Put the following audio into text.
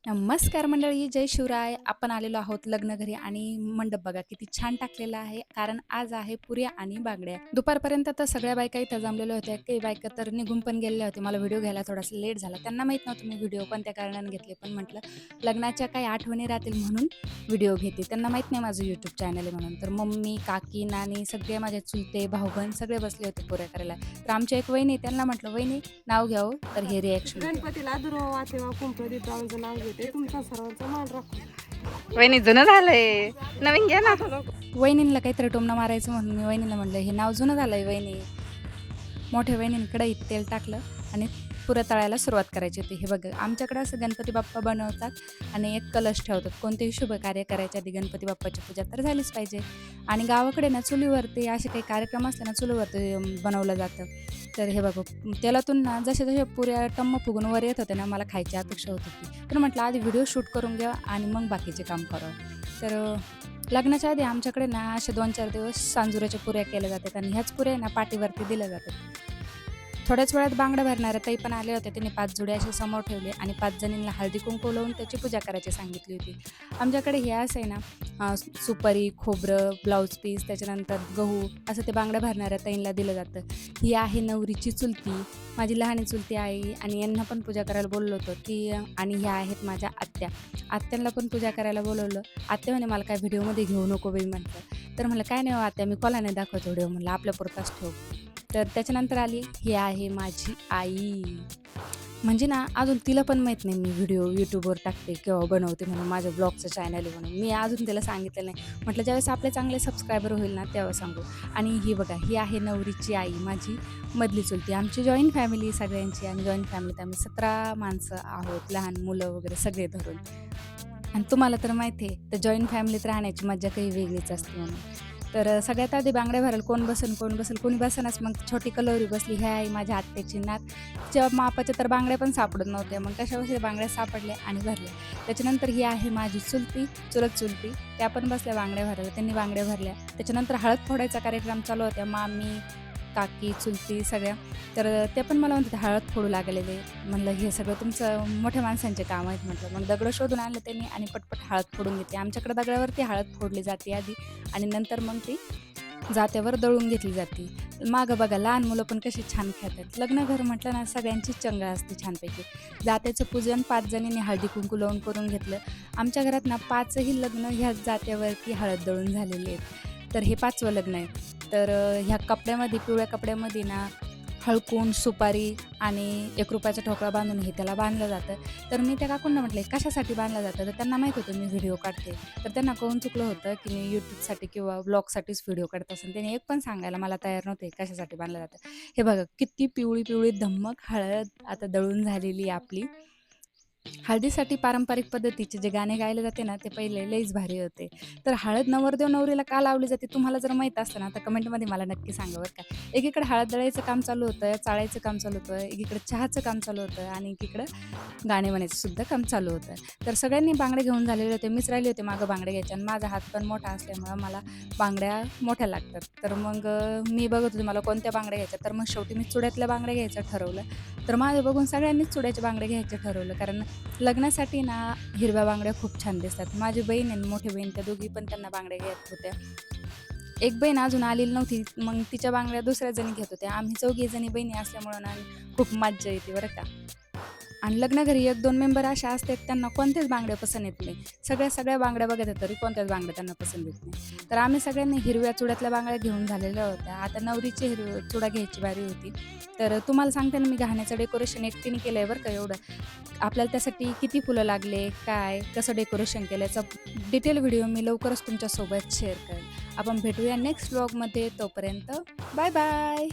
नमस्कार मंडळी, जय शिवराय. आपण आलेलो आहोत लग्न घरी आणि मंडप बघा किती छान टाकलेला आहे. कारण आज आहे पुऱ्या आणि बांगड्या. दुपारपर्यंत तर सगळ्या बायका इथं जमलेल्या होत्या. काही बायका तर निघून पण गेलेल्या होत्या. मला व्हिडिओ घ्यायला थोडासा लेट झाला. त्यांना माहित नव्हतं मी व्हिडिओ कोणत्या कारणाने घेतले, पण म्हटलं लग्नाच्या काही आठवणी राहतील म्हणून व्हिडिओ घेते. त्यांना माहित नाही माझं यूट्यूब चॅनल आहे म्हणून. तर मम्मी, काकी, नानी सगळे माझे चुलते, भाऊ-बहीण सगळे बसले होते पुऱ्या करायला. तर आमची एक वहिनी, त्यांना म्हटलं वहिनी नाव घ्या हो. तर हे रिॲक्शन होतं. गणपतीला दुर्वा तेव्हा कुंपदीपावांचं नाव घेते. तुमचा सर्वांचा मान राखू. वहिनी जुनं झालंय, नवीन घ्या ना. वहिनीला काहीतरी टोमणं मारायचं म्हणून मी वहिनीला म्हणलं हे नाव जुनं झालंय वहिनी. मोठ्या वहिनीने कढईत तेल टाकलं आणि पुऱ्या तळायला सुरुवात करायची होती. हे बघा आमच्याकडे असं गणपती बाप्पा बनवतात आणि एक कलश ठेवतात. कोणतेही शुभ कार्य करायच्या आधी गणपती बाप्पाची पूजा तर झालीच पाहिजे. आणि गावाकडे ना चुलीवरती असे काही कार्यक्रम असले ना चुलीवरती बनवलं जातं. तर हे बघा तेलातून ना जसे जसे पुऱ्या टम्म फुगून वर येत होते ना मला खायची अपेक्षा होत होती. तर म्हटलं आधी व्हिडिओ शूट करून घ्या आणि मग बाकीचे काम करावं. तर लग्नाच्या आधी आमच्याकडे ना असे 2-4 दिवस सांजुऱ्याच्या पुऱ्या केल्या जातात आणि ह्याच पुऱ्या ना पाटीवरती दिल्या जातात. थोड्याच वेळात बांगड्या भरणाऱ्या ताई पण आल्या होत्या. त्यांनी 5 जोडे असे समोर ठेवले आणि 5 जणींना हळदी-कुंकू लावून त्याची पूजा करायची सांगितली होती. आमच्याकडे हे असं आहे ना सुपारी, खोबरं, ब्लाऊज पीस, त्याच्यानंतर गहू असं ते बांगड्या भरणाऱ्या ताईंना दिलं जातं. ही आहे नवरीची चुलती, माझी लहानी चुलती आई आणि यांना पण पूजा करायला बोलवलं होतं की आणि ह्या आहेत माझ्या आत्या. आत्यांना पण पूजा करायला बोलवलं. आत्या म्हणे, "मला काय व्हिडिओमध्ये घेऊ नको बाई" म्हटलं. तर म्हणलं, "काय नाही हो आत्या, मी कोणाला नाही दाखवत व्हिडिओ" म्हणलं, "आपल्यापुरताच ठेव." तर त्याच्यानंतर आली, ही आहे माझी आई. म्हणजे ना अजून तिला पण माहीत नाही मी व्हिडिओ यूट्यूबवर टाकते किंवा बनवते म्हणून माझं ब्लॉगचं चॅनल आहे म्हणून. मी अजून तिला सांगितलेलं नाही. म्हटलं ज्यावेळेस आपले चांगले सबस्क्रायबर होईल ना तेव्हा सांगू. आणि ही बघा, ही आहे नवरीची आई, माझी मधली चुलती. आमची जॉईंट फॅमिली सगळ्यांची आणि जॉईंट फॅमिलीत आम्ही 17 माणसं आहोत, लहान मुलं वगैरे सगळे धरून. आणि तुम्हाला तर माहिती आहे, तर जॉईंट फॅमिलीत राहण्याची मज्जा काही वेगळीच असते म्हणून. तर सगळ्यात आधी बांगड्या भरायला कोण बसेल, कोणी बसेनाच. मग छोटी कलोरी बसली. ह्या आहे माझ्या आत्याची नात. तिच्या मापाच्या तर बांगड्या पण सापडत नव्हत्या. मग कशाबशा बांगड्या सापडल्या आणि भरल्या. त्याच्यानंतर ही आहे माझी चुलती, चुलत चुलती. त्या पण बसल्या बांगड्या भरायला. त्यांनी बांगड्या भरल्या. त्याच्यानंतर हळद फोडायचा कार्यक्रम चालू होता. मामी, काकी, चुलती सगळ्या. तर ते पण मला म्हणतात हळद फोडू लागलेले. म्हणलं हे सगळं तुमचं मोठ्या माणसांचे काम आहेत म्हटलं. मग दगडं शोधून आणले त्यांनी आणि पटपट हळद फोडून घेतली. आमच्याकडे दगडावरती हळद फोडली जाते आधी आणि नंतर मग ती जात्यावर दळून घेतली जाते. मागं बघा लहान मुलं पण कशी छान खेळतात. लग्न घर म्हटलं ना सगळ्यांची चंगळ असते छानपैकी. जात्याचं पूजन 5 जणींनी हळदी-कुंकू लावून करून घेतलं. आमच्या घरात ना 5ही लग्न ह्याच जात्यावरती हळद दळून झालेली आहेत. तर हे 5वं लग्न आहे. तर ह्या कपड्यामध्ये पिवळ्या कपड्यामध्ये ना हळकून, सुपारी आणि ₹1 ठोकळा बांधून हे त्याला बांधलं जातं. तर मी त्या काकूंना म्हटले, "कशासाठी बांधलं जातं?" तर त्यांना माहीत होतं मी व्हिडिओ काढते. तर त्यांना कळून चुकलं होतं, की मी YouTubeसाठी किंवा व्लॉगसाठीच व्हिडिओ काढत असेल. त्याने एक पण सांगायला मला तयार नव्हते, कशासाठी बांधलं जातं. हे बघा किती पिवळी-पिवळी धम्मक हळद आता दळून झालेली आहे आपली. हळदीसाठी पारंपरिक पद्धतीचे जे गाणे गायले जाते ना, ते पहिले लईच भारी होते. तर हळद नवरदेव नवरीला का लावली जाते तुम्हाला जर माहीत असतं ना, तर कमेंटमध्ये मला नक्की सांगा बरं का. एकीकडे हळद दळायचं काम चालू होतं, चाळायचं काम चालू होतं, एकीकडे चहाचं काम चालू होतं आणि एकीकडं गाणे म्हणायचं सुद्धा काम चालू होतं. तर सगळ्यांनी बांगडे घेऊन झालेले होते. मीच राहिली होते मागं बांगडे घ्यायचे आणि माझा हात पण मोठा असल्यामुळं मला बांगड्या मोठ्या लागतात. तर मग मी बघत होते मला कोणत्या बांगड्या घ्यायच्या. तर मग शेवटी मी चुड्यातल्या बांगड्या घ्यायचं ठरवलं. तर माझं बघून सगळ्यांनीच चुड्याच्या बांगड्या घ्यायचं ठरवलं. कारण लग्नासाठी ना हिरव्या बांगड्या खूप छान दिसतात. माझी बहीण आणि मोठी बहीण त्या दोघी पण त्यांना बांगड्या घेत होत्या. एक बहीण अजून आलेली नव्हती. मग तिच्या बांगड्या दुसऱ्या जणी घेत होत्या. आम्ही 4घी जणी बहिणी असल्यामुळं ना खूप मज्जा येते बरं का. आणि लग्नघरी 1-2 मेंबर अशा असतात त्यांना कोणत्याच बांगड्या पसंत येत नाही. सगळ्या बांगड्या बघितल्या तरी कोणत्याच बांगड्या त्यांना पसंत येत नाही. तर आम्ही सगळ्यांनी हिरव्या चुड्यातल्या बांगड्या घेऊन झालेल्या होत्या. आता नवरीची चुडा घ्यायची बारी होती. तर तुम्हाला सांगते ना मी गहाण्याचं डेकोरेशन एकटीने केलंय बरं का एवढं. आपल्याला त्यासाठी किती फुलं लागले, काय, कसं डेकोरेशन केलं याचा डिटेल व्हिडिओ मी लवकरच तुमच्यासोबत शेअर करेल. आपण भेटूया नेक्स्ट व्लॉगमध्ये. तोपर्यंत बाय बाय.